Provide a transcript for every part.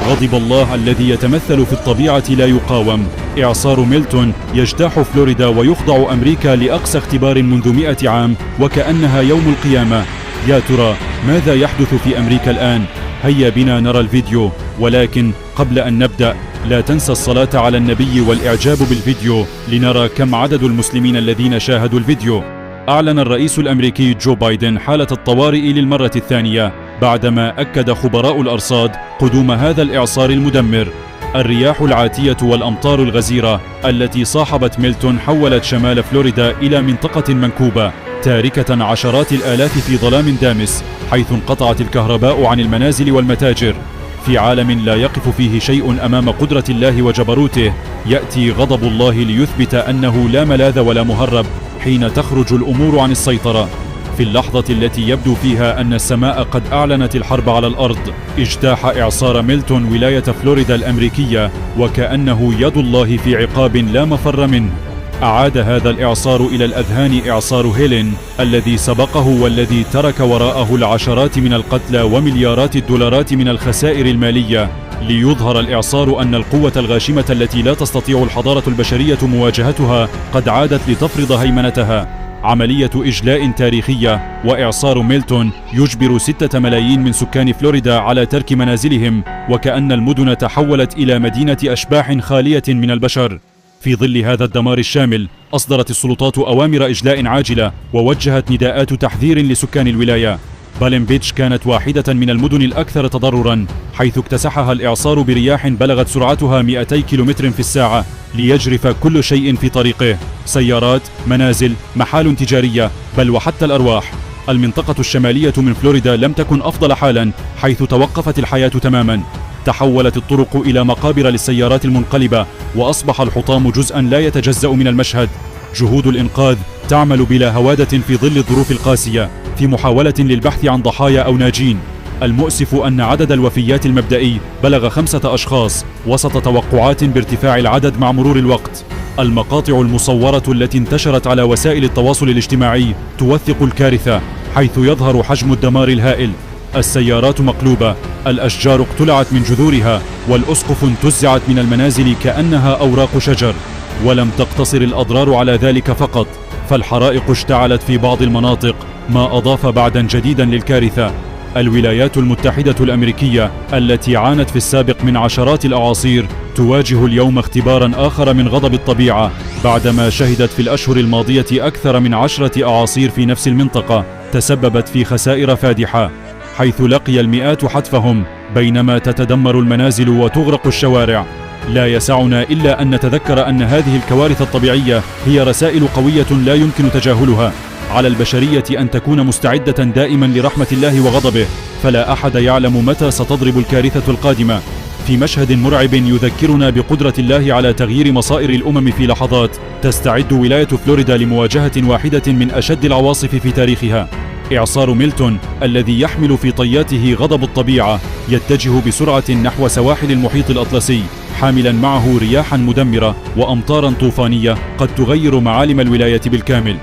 غضب الله الذي يتمثل في الطبيعة لا يقاوم. إعصار ميلتون يجتاح فلوريدا ويخضع أمريكا لأقصى اختبار منذ 100 عام وكأنها يوم القيامة. يا ترى ماذا يحدث في أمريكا الآن؟ هيا بنا نرى الفيديو، ولكن قبل أن نبدأ لا تنسى الصلاة على النبي والإعجاب بالفيديو لنرى كم عدد المسلمين الذين شاهدوا الفيديو. أعلن الرئيس الأمريكي جو بايدن حالة الطوارئ للمرة الثانية بعدما أكد خبراء الأرصاد قدوم هذا الإعصار المدمر. الرياح العاتية والأمطار الغزيرة التي صاحبت ميلتون حولت شمال فلوريدا إلى منطقة منكوبة، تاركة عشرات الآلاف في ظلام دامس، حيث انقطعت الكهرباء عن المنازل والمتاجر. في عالم لا يقف فيه شيء أمام قدرة الله وجبروته، يأتي غضب الله ليثبت أنه لا ملاذ ولا مهرب حين تخرج الأمور عن السيطرة. في اللحظة التي يبدو فيها أن السماء قد أعلنت الحرب على الأرض، اجتاح إعصار ميلتون ولاية فلوريدا الأمريكية وكأنه يد الله في عقاب لا مفر منه. أعاد هذا الإعصار إلى الأذهان إعصار هيلين الذي سبقه والذي ترك وراءه العشرات من القتلى ومليارات الدولارات من الخسائر المالية، ليظهر الإعصار أن القوة الغاشمة التي لا تستطيع الحضارة البشرية مواجهتها قد عادت لتفرض هيمنتها. عملية إجلاء تاريخية، وإعصار ميلتون يجبر 6 ملايين من سكان فلوريدا على ترك منازلهم، وكأن المدن تحولت إلى مدينة أشباح خالية من البشر. في ظل هذا الدمار الشامل أصدرت السلطات أوامر إجلاء عاجلة ووجهت نداءات تحذير لسكان الولاية. بالم بيتش كانت واحدة من المدن الأكثر تضررا، حيث اكتسحها الإعصار برياح بلغت سرعتها 200 كيلومتر في الساعة ليجرف كل شيء في طريقه، سيارات، منازل، محال تجارية، بل وحتى الأرواح. المنطقة الشمالية من فلوريدا لم تكن أفضل حالا، حيث توقفت الحياة تماما. تحولت الطرق إلى مقابر للسيارات المنقلبة، وأصبح الحطام جزءا لا يتجزأ من المشهد. جهود الإنقاذ تعمل بلا هوادة في ظل الظروف القاسية في محاولة للبحث عن ضحايا أو ناجين. المؤسف أن عدد الوفيات المبدئي بلغ 5 أشخاص وسط توقعات بارتفاع العدد مع مرور الوقت. المقاطع المصورة التي انتشرت على وسائل التواصل الاجتماعي توثق الكارثة، حيث يظهر حجم الدمار الهائل. السيارات مقلوبة، الأشجار اقتلعت من جذورها، والأسقف انتزعت من المنازل كأنها أوراق شجر. ولم تقتصر الأضرار على ذلك فقط، فالحرائق اشتعلت في بعض المناطق، ما أضاف بعدا جديدا للكارثة. الولايات المتحدة الأمريكية التي عانت في السابق من عشرات الأعاصير تواجه اليوم اختبارا آخر من غضب الطبيعة، بعدما شهدت في الأشهر الماضية أكثر من 10 أعاصير في نفس المنطقة تسببت في خسائر فادحة، حيث لقي المئات حتفهم بينما تتدمر المنازل وتغرق الشوارع. لا يسعنا إلا أن نتذكر أن هذه الكوارث الطبيعية هي رسائل قوية لا يمكن تجاهلها. على البشرية أن تكون مستعدة دائما لرحمة الله وغضبه، فلا أحد يعلم متى ستضرب الكارثة القادمة. في مشهد مرعب يذكرنا بقدرة الله على تغيير مصائر الأمم في لحظات، تستعد ولاية فلوريدا لمواجهة واحدة من أشد العواصف في تاريخها. إعصار ميلتون الذي يحمل في طياته غضب الطبيعة يتجه بسرعة نحو سواحل المحيط الأطلسي، حاملا معه رياحا مدمرة وأمطارا طوفانية قد تغير معالم الولاية بالكامل.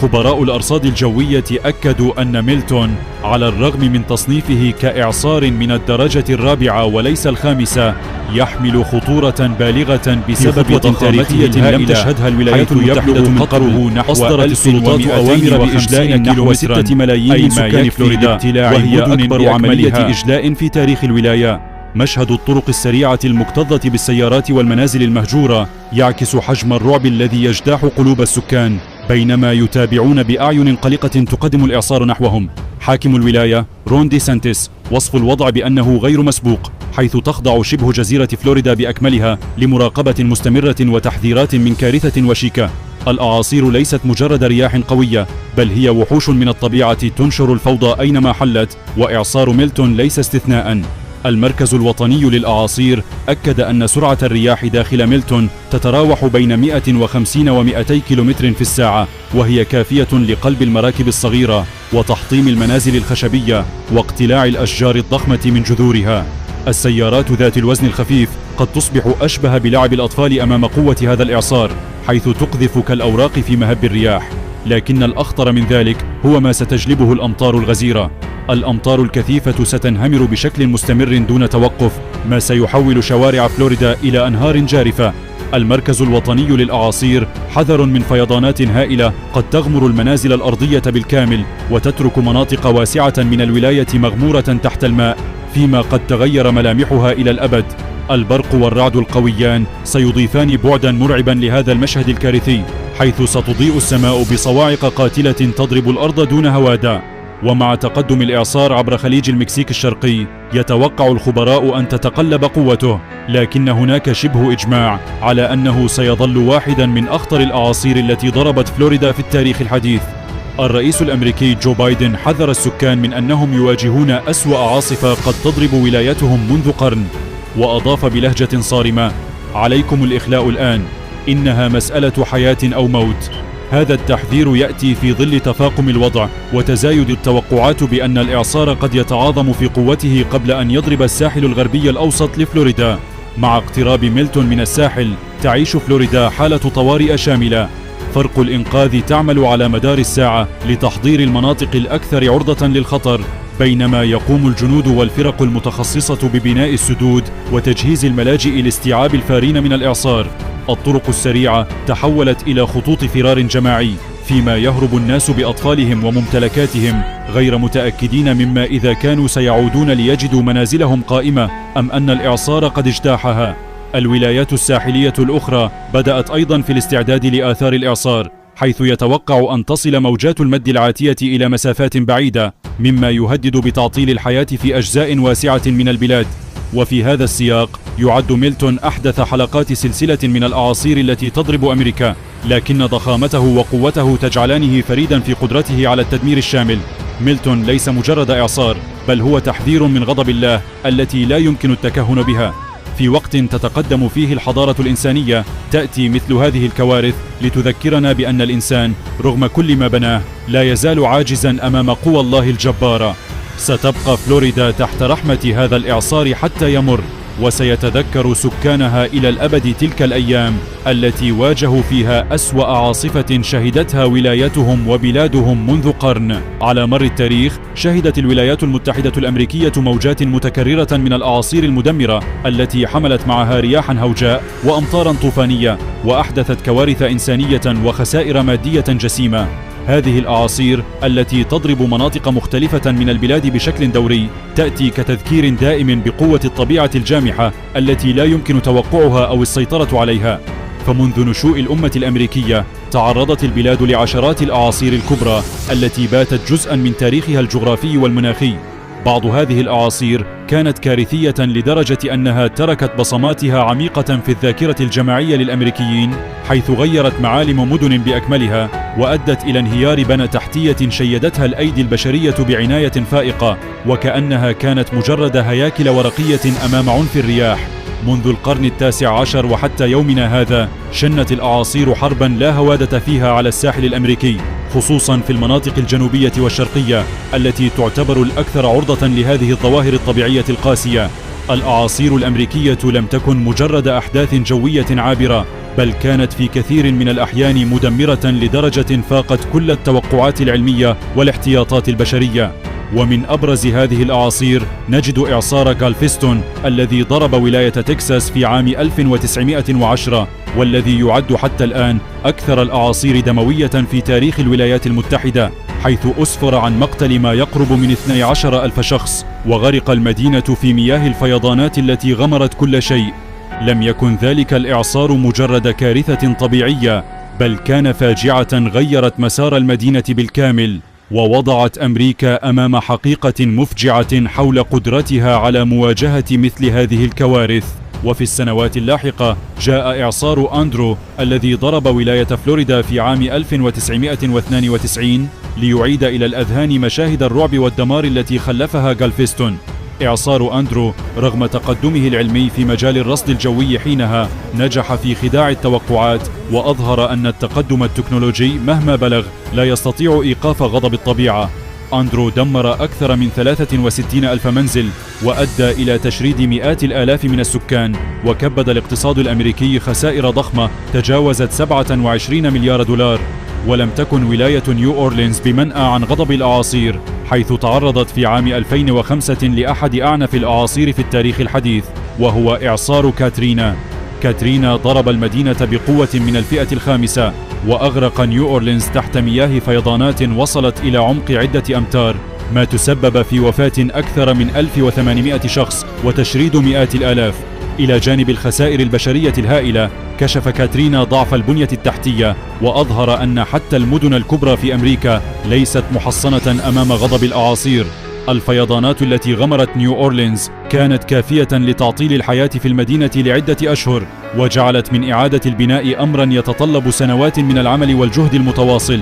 خبراء الأرصاد الجوية أكدوا أن ميلتون على الرغم من تصنيفه كإعصار من الدرجة الرابعة وليس الخامسة، يحمل خطورة بالغة بسبب ضخامته لم تشهدها الولايات المتحدة من قبل. أصدرت السلطات أوامر بإجلاء نحو 6 ملايين من سكان فلوريدا، وهي أكبر عملية إجلاء في تاريخ الولاية. مشهد الطرق السريعة المكتظة بالسيارات والمنازل المهجورة يعكس حجم الرعب الذي يجتاح قلوب السكان، بينما يتابعون بأعين قلقة تقدم الإعصار نحوهم. حاكم الولاية رون دي سانتيس وصف الوضع بأنه غير مسبوق، حيث تخضع شبه جزيرة فلوريدا بأكملها لمراقبة مستمرة وتحذيرات من كارثة وشيكة. الأعاصير ليست مجرد رياح قوية، بل هي وحوش من الطبيعة تنشر الفوضى أينما حلت، وإعصار ميلتون ليس استثناء. المركز الوطني للأعاصير أكد أن سرعة الرياح داخل ميلتون تتراوح بين 150 و200 كيلومتر في الساعة، وهي كافية لقلب المراكب الصغيرة وتحطيم المنازل الخشبية واقتلاع الأشجار الضخمة من جذورها. السيارات ذات الوزن الخفيف قد تصبح أشبه بلعب الأطفال أمام قوة هذا الإعصار، حيث تقذف كالأوراق في مهب الرياح. لكن الأخطر من ذلك هو ما ستجلبه الأمطار الغزيرة. الأمطار الكثيفة ستنهمر بشكل مستمر دون توقف، ما سيحول شوارع فلوريدا إلى أنهار جارفة. المركز الوطني للأعاصير حذر من فيضانات هائلة قد تغمر المنازل الأرضية بالكامل وتترك مناطق واسعة من الولاية مغمورة تحت الماء، فيما قد تغير ملامحها إلى الأبد. البرق والرعد القويان سيضيفان بعدا مرعبا لهذا المشهد الكارثي، حيث ستضيء السماء بصواعق قاتلة تضرب الأرض دون هوادة. ومع تقدم الإعصار عبر خليج المكسيك الشرقي، يتوقع الخبراء أن تتقلب قوته، لكن هناك شبه إجماع على أنه سيظل واحدا من أخطر الأعاصير التي ضربت فلوريدا في التاريخ الحديث. الرئيس الأمريكي جو بايدن حذر السكان من أنهم يواجهون أسوأ عاصفة قد تضرب ولايتهم منذ قرن، وأضاف بلهجة صارمة: عليكم الإخلاء الآن، إنها مسألة حياة أو موت. هذا التحذير يأتي في ظل تفاقم الوضع وتزايد التوقعات بأن الإعصار قد يتعاظم في قوته قبل أن يضرب الساحل الغربي الأوسط لفلوريدا. مع اقتراب ميلتون من الساحل، تعيش فلوريدا حالة طوارئ شاملة. فرق الإنقاذ تعمل على مدار الساعة لتحضير المناطق الأكثر عرضة للخطر، بينما يقوم الجنود والفرق المتخصصة ببناء السدود وتجهيز الملاجئ لاستيعاب الفارين من الإعصار. الطرق السريعة تحولت إلى خطوط فرار جماعي، فيما يهرب الناس بأطفالهم وممتلكاتهم، غير متأكدين مما إذا كانوا سيعودون ليجدوا منازلهم قائمة أم أن الإعصار قد اجتاحها. الولايات الساحلية الأخرى بدأت أيضا في الاستعداد لآثار الإعصار، حيث يتوقع أن تصل موجات المد العاتية إلى مسافات بعيدة، مما يهدد بتعطيل الحياة في أجزاء واسعة من البلاد. وفي هذا السياق يعد ميلتون أحدث حلقات سلسلة من الأعاصير التي تضرب أمريكا، لكن ضخامته وقوته تجعلانه فريدا في قدرته على التدمير الشامل. ميلتون ليس مجرد إعصار، بل هو تحذير من غضب الله التي لا يمكن التكهن بها. في وقت تتقدم فيه الحضارة الإنسانية، تأتي مثل هذه الكوارث لتذكرنا بأن الإنسان رغم كل ما بناه لا يزال عاجزا أمام قوى الله الجبارة. ستبقى فلوريدا تحت رحمة هذا الإعصار حتى يمر، وسيتذكر سكانها إلى الأبد تلك الأيام التي واجهوا فيها أسوأ عاصفة شهدتها ولايتهم وبلادهم منذ قرن. على مر التاريخ شهدت الولايات المتحدة الأمريكية موجات متكررة من الأعاصير المدمرة التي حملت معها رياحا هوجاء وأمطارا طوفانية، وأحدثت كوارث إنسانية وخسائر مادية جسيمة. هذه الأعاصير التي تضرب مناطق مختلفة من البلاد بشكل دوري تأتي كتذكير دائم بقوة الطبيعة الجامحة التي لا يمكن توقعها أو السيطرة عليها. فمنذ نشوء الأمة الأمريكية تعرضت البلاد لعشرات الأعاصير الكبرى التي باتت جزءا من تاريخها الجغرافي والمناخي. بعض هذه الأعاصير كانت كارثية لدرجة أنها تركت بصماتها عميقة في الذاكرة الجماعية للأمريكيين، حيث غيرت معالم مدن بأكملها وأدت إلى انهيار بنى تحتية شيدتها الأيدي البشرية بعناية فائقة، وكأنها كانت مجرد هياكل ورقية أمام عنف الرياح. منذ القرن التاسع عشر وحتى يومنا هذا شنت الأعاصير حربا لا هوادة فيها على الساحل الأمريكي، خصوصا في المناطق الجنوبية والشرقية التي تعتبر الأكثر عرضة لهذه الظواهر الطبيعية القاسية. الأعاصير الأمريكية لم تكن مجرد أحداث جوية عابرة، بل كانت في كثير من الأحيان مدمرة لدرجة فاقت كل التوقعات العلمية والاحتياطات البشرية. ومن أبرز هذه الأعاصير نجد إعصار غالفستون الذي ضرب ولاية تكساس في عام 1910، والذي يعد حتى الآن أكثر الأعاصير دموية في تاريخ الولايات المتحدة، حيث أسفر عن مقتل ما يقرب من 12,000 شخص، وغرق المدينة في مياه الفيضانات التي غمرت كل شيء. لم يكن ذلك الإعصار مجرد كارثة طبيعية، بل كان فاجعة غيرت مسار المدينة بالكامل، ووضعت أمريكا أمام حقيقة مفجعة حول قدرتها على مواجهة مثل هذه الكوارث. وفي السنوات اللاحقة جاء إعصار أندرو الذي ضرب ولاية فلوريدا في عام 1992 ليعيد إلى الأذهان مشاهد الرعب والدمار التي خلفها غالفستون. إعصار أندرو رغم تقدمه العلمي في مجال الرصد الجوي حينها نجح في خداع التوقعات، وأظهر أن التقدم التكنولوجي مهما بلغ لا يستطيع إيقاف غضب الطبيعة. أندرو دمر أكثر من 63,000 منزل، وأدى إلى تشريد مئات الآلاف من السكان، وكبد الاقتصاد الأمريكي خسائر ضخمة تجاوزت 27 مليار دولار. ولم تكن ولاية نيو أورلينز بمنأى عن غضب الأعاصير، حيث تعرضت في عام 2005 لأحد أعنف الأعاصير في التاريخ الحديث، وهو إعصار كاترينا. كاترينا ضرب المدينة بقوة من الفئة الخامسة وأغرق نيو أورلينز تحت مياه فيضانات وصلت إلى عمق عدة أمتار، ما تسبب في وفاة أكثر من 1800 شخص وتشريد مئات الآلاف. إلى جانب الخسائر البشرية الهائلة، كشف كاترينا ضعف البنية التحتية، وأظهر أن حتى المدن الكبرى في أمريكا ليست محصنة أمام غضب الأعاصير. الفيضانات التي غمرت نيو أورلينز كانت كافية لتعطيل الحياة في المدينة لعدة أشهر، وجعلت من إعادة البناء أمرا يتطلب سنوات من العمل والجهد المتواصل.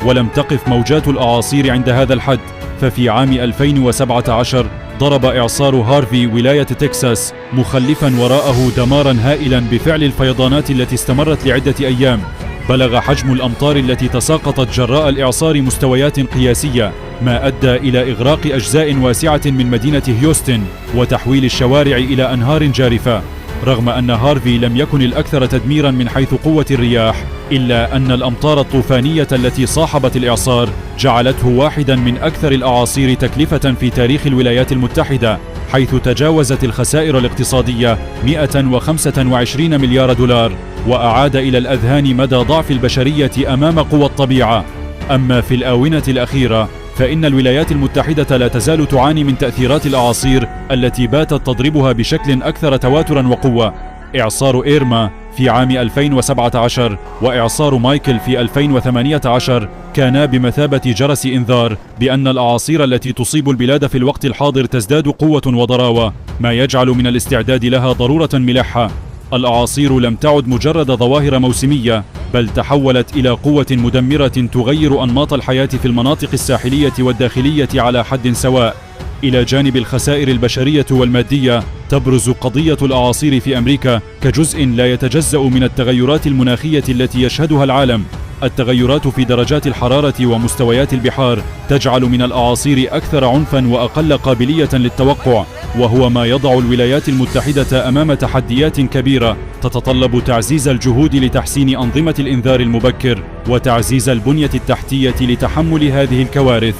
ولم تقف موجات الأعاصير عند هذا الحد، ففي عام 2017 ضرب إعصار هارفي ولاية تكساس، مخلفا وراءه دمارا هائلا بفعل الفيضانات التي استمرت لعدة أيام. بلغ حجم الأمطار التي تساقطت جراء الإعصار مستويات قياسية، ما أدى إلى إغراق أجزاء واسعة من مدينة هيوستن وتحويل الشوارع إلى أنهار جارفة. رغم أن هارفي لم يكن الأكثر تدميرا من حيث قوة الرياح، إلا أن الأمطار الطوفانية التي صاحبت الإعصار جعلته واحدا من أكثر الأعاصير تكلفة في تاريخ الولايات المتحدة، حيث تجاوزت الخسائر الاقتصادية 125 مليار دولار، وأعاد إلى الأذهان مدى ضعف البشرية أمام قوى الطبيعة. أما في الآونة الأخيرة فإن الولايات المتحدة لا تزال تعاني من تأثيرات الأعاصير التي باتت تضربها بشكل أكثر تواترا وقوة. إعصار إيرما في عام 2017 وإعصار مايكل في 2018 كانا بمثابة جرس إنذار بأن الأعاصير التي تصيب البلاد في الوقت الحاضر تزداد قوة وضراوة، ما يجعل من الاستعداد لها ضرورة ملحة. الأعاصير لم تعد مجرد ظواهر موسمية، بل تحولت إلى قوة مدمرة تغير أنماط الحياة في المناطق الساحلية والداخلية على حد سواء. إلى جانب الخسائر البشرية والمادية، تبرز قضية الأعاصير في أمريكا كجزء لا يتجزأ من التغيرات المناخية التي يشهدها العالم. التغيرات في درجات الحرارة ومستويات البحار تجعل من الأعاصير أكثر عنفا وأقل قابلية للتوقع، وهو ما يضع الولايات المتحدة أمام تحديات كبيرة تتطلب تعزيز الجهود لتحسين أنظمة الإنذار المبكر وتعزيز البنية التحتية لتحمل هذه الكوارث.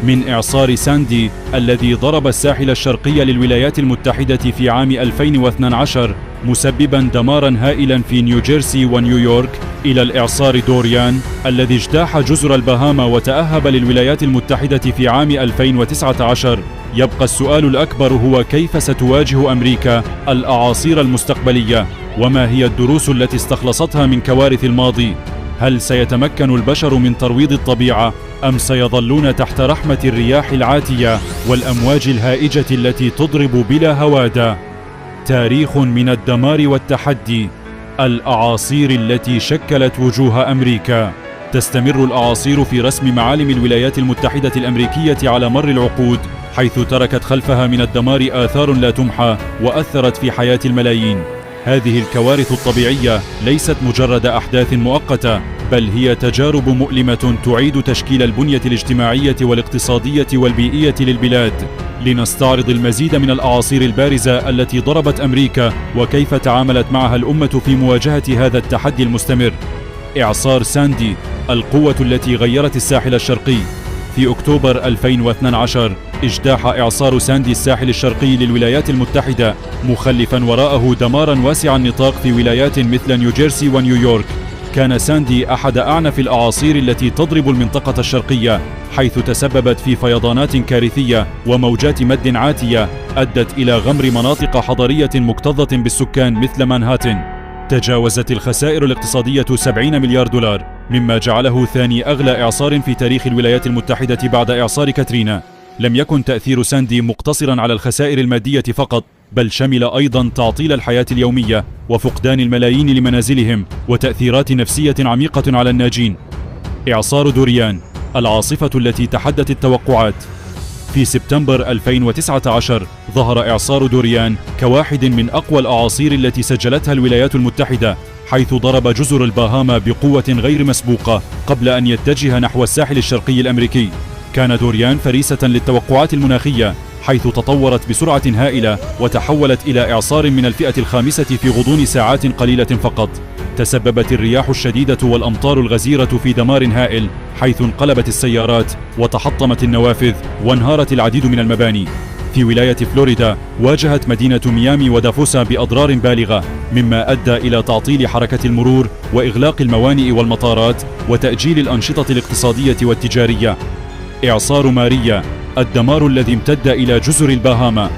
من إعصار ساندي الذي ضرب الساحل الشرقي للولايات المتحدة في عام 2012 مسببا دمارا هائلا في نيوجيرسي ونيويورك، إلى الإعصار دوريان الذي اجتاح جزر البهاما وتأهب للولايات المتحدة في عام 2019، يبقى السؤال الأكبر هو كيف ستواجه أمريكا الأعاصير المستقبلية؟ وما هي الدروس التي استخلصتها من كوارث الماضي؟ هل سيتمكن البشر من ترويض الطبيعة، أم سيظلون تحت رحمة الرياح العاتية والأمواج الهائجة التي تضرب بلا هوادة؟ تاريخ من الدمار والتحدي، الأعاصير التي شكلت وجوه أمريكا. تستمر الأعاصير في رسم معالم الولايات المتحدة الأمريكية على مر العقود، حيث تركت خلفها من الدمار آثار لا تمحى وأثرت في حياة الملايين. هذه الكوارث الطبيعية ليست مجرد أحداث مؤقتة، بل هي تجارب مؤلمة تعيد تشكيل البنية الاجتماعية والاقتصادية والبيئية للبلاد. لنستعرض المزيد من الأعاصير البارزة التي ضربت أمريكا وكيف تعاملت معها الأمة في مواجهة هذا التحدي المستمر. إعصار ساندي، القوة التي غيرت الساحل الشرقي. في أكتوبر 2012 اجتاح إعصار ساندي الساحل الشرقي للولايات المتحدة، مخلفا وراءه دمارا واسع النطاق في ولايات مثل نيوجيرسي ونيويورك. كان ساندي أحد أعنف الأعاصير التي تضرب المنطقة الشرقية، حيث تسببت في فيضانات كارثية وموجات مد عاتية أدت إلى غمر مناطق حضرية مكتظة بالسكان مثل مانهاتن. تجاوزت الخسائر الاقتصادية 70 مليار دولار، مما جعله ثاني أغلى إعصار في تاريخ الولايات المتحدة بعد إعصار كاترينا. لم يكن تأثير ساندي مقتصرا على الخسائر المادية فقط، بل شمل أيضا تعطيل الحياة اليومية وفقدان الملايين لمنازلهم وتأثيرات نفسية عميقة على الناجين. إعصار دوريان، العاصفة التي تحدت التوقعات. في سبتمبر 2019 ظهر إعصار دوريان كواحد من أقوى الأعاصير التي سجلتها الولايات المتحدة، حيث ضرب جزر الباهاما بقوة غير مسبوقة قبل أن يتجه نحو الساحل الشرقي الأمريكي. كان دوريان فريسة للتوقعات المناخية، حيث تطورت بسرعة هائلة وتحولت إلى إعصار من الفئة الخامسة في غضون ساعات قليلة فقط. تسببت الرياح الشديدة والأمطار الغزيرة في دمار هائل، حيث انقلبت السيارات وتحطمت النوافذ وانهارت العديد من المباني. في ولاية فلوريدا واجهت مدينة ميامي ودافوسا بأضرار بالغة، مما أدى إلى تعطيل حركة المرور وإغلاق الموانئ والمطارات وتأجيل الأنشطة الاقتصادية والتجارية. إعصار ماريا، الدمار الذي امتد إلى جزر الباهاما.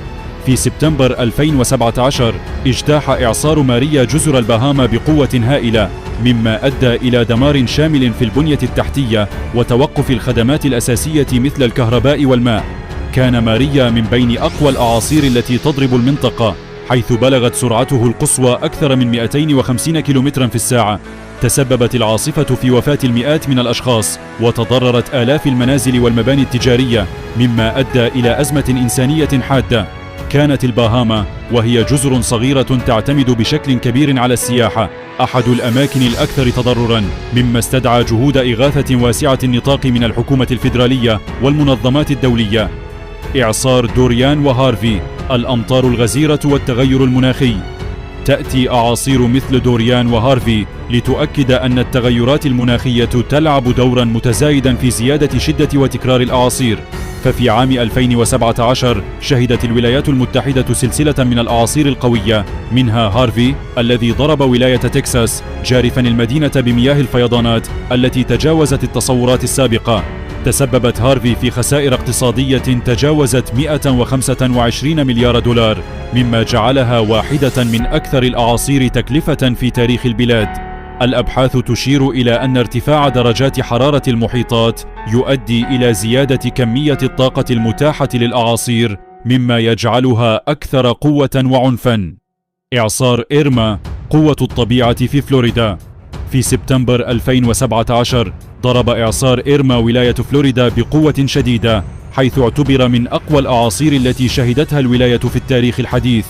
في سبتمبر 2017 اجتاح إعصار ماريا جزر الباهاما بقوة هائلة، مما أدى إلى دمار شامل في البنية التحتية وتوقف الخدمات الأساسية مثل الكهرباء والماء. كان ماريا من بين أقوى الأعاصير التي تضرب المنطقة، حيث بلغت سرعته القصوى أكثر من 250 كيلومترا في الساعة. تسببت العاصفة في وفاة المئات من الأشخاص وتضررت آلاف المنازل والمباني التجارية، مما أدى إلى أزمة إنسانية حادة. كانت الباهاما وهي جزر صغيرة تعتمد بشكل كبير على السياحة أحد الأماكن الأكثر تضرراً، مما استدعى جهود إغاثة واسعة النطاق من الحكومة الفيدرالية والمنظمات الدولية. إعصار دوريان وهارفي، الأمطار الغزيرة والتغير المناخي. تأتي أعاصير مثل دوريان وهارفي لتؤكد أن التغيرات المناخية تلعب دورا متزايدا في زيادة شدة وتكرار الأعاصير. ففي عام 2017 شهدت الولايات المتحدة سلسلة من الأعاصير القوية، منها هارفي الذي ضرب ولاية تكساس جارفا المدينة بمياه الفيضانات التي تجاوزت التصورات السابقة. تسببت هارفي في خسائر اقتصادية تجاوزت 125 مليار دولار، مما جعلها واحدة من أكثر الأعاصير تكلفة في تاريخ البلاد. الأبحاث تشير إلى أن ارتفاع درجات حرارة المحيطات يؤدي إلى زيادة كمية الطاقة المتاحة للأعاصير، مما يجعلها أكثر قوة وعنفا. إعصار إيرما، قوة الطبيعة في فلوريدا. في سبتمبر 2017 ضرب إعصار إيرما ولاية فلوريدا بقوة شديدة، حيث اعتبر من أقوى الأعاصير التي شهدتها الولاية في التاريخ الحديث.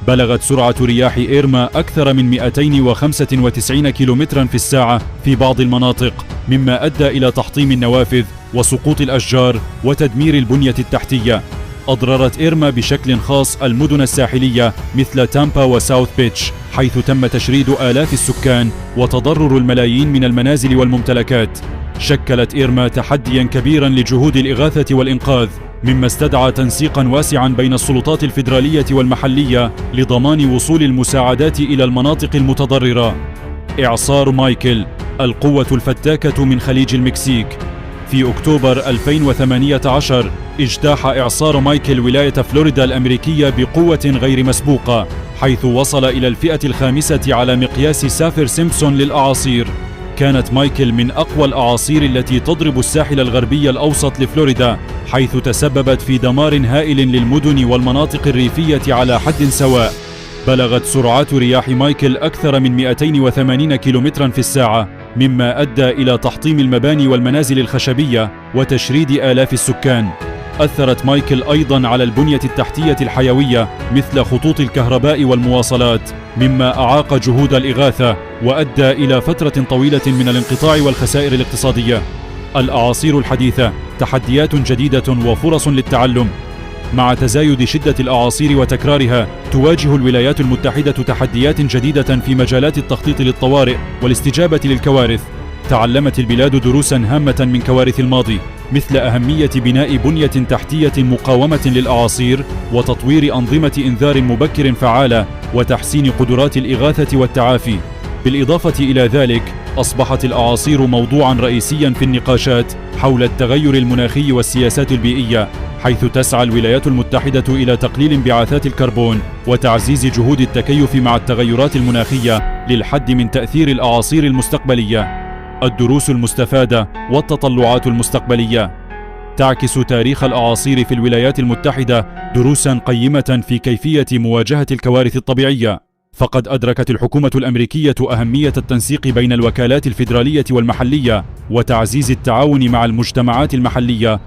بلغت سرعة رياح إيرما أكثر من 295 كيلومترا في الساعة في بعض المناطق، مما أدى إلى تحطيم النوافذ وسقوط الأشجار وتدمير البنية التحتية. أضررت إيرما بشكل خاص المدن الساحلية مثل تامبا وساوث بيتش، حيث تم تشريد آلاف السكان وتضرر الملايين من المنازل والممتلكات. شكلت إيرما تحديا كبيرا لجهود الإغاثة والإنقاذ، مما استدعى تنسيقا واسعا بين السلطات الفيدرالية والمحلية لضمان وصول المساعدات إلى المناطق المتضررة. إعصار مايكل، القوة الفتاكة من خليج المكسيك. في أكتوبر 2018 اجتاح إعصار مايكل ولاية فلوريدا الأمريكية بقوة غير مسبوقة، حيث وصل إلى الفئة الخامسة على مقياس سافر سيمبسون للأعاصير. كانت مايكل من أقوى الأعاصير التي تضرب الساحل الغربي الأوسط لفلوريدا، حيث تسببت في دمار هائل للمدن والمناطق الريفية على حد سواء. بلغت سرعات رياح مايكل أكثر من 280 كيلومترا في الساعة، مما أدى إلى تحطيم المباني والمنازل الخشبية وتشريد آلاف السكان. أثرت مايكل أيضا على البنية التحتية الحيوية مثل خطوط الكهرباء والمواصلات، مما أعاق جهود الإغاثة وأدى إلى فترة طويلة من الانقطاع والخسائر الاقتصادية. الأعاصير الحديثة تحديات جديدة وفرص للتعلم. مع تزايد شدة الأعاصير وتكرارها، تواجه الولايات المتحدة تحديات جديدة في مجالات التخطيط للطوارئ والاستجابة للكوارث. تعلمت البلاد دروسا هامة من كوارث الماضي، مثل أهمية بناء بنية تحتية مقاومة للأعاصير وتطوير أنظمة إنذار مبكر فعالة وتحسين قدرات الإغاثة والتعافي. بالإضافة إلى ذلك، أصبحت الأعاصير موضوعا رئيسيا في النقاشات حول التغير المناخي والسياسات البيئية، حيث تسعى الولايات المتحدة إلى تقليل انبعاثات الكربون وتعزيز جهود التكيف مع التغيرات المناخية للحد من تأثير الأعاصير المستقبلية. الدروس المستفادة والتطلعات المستقبلية. تعكس تاريخ الأعاصير في الولايات المتحدة دروسا قيمة في كيفية مواجهة الكوارث الطبيعية. فقد أدركت الحكومة الأمريكية أهمية التنسيق بين الوكالات الفيدرالية والمحلية وتعزيز التعاون مع المجتمعات المحلية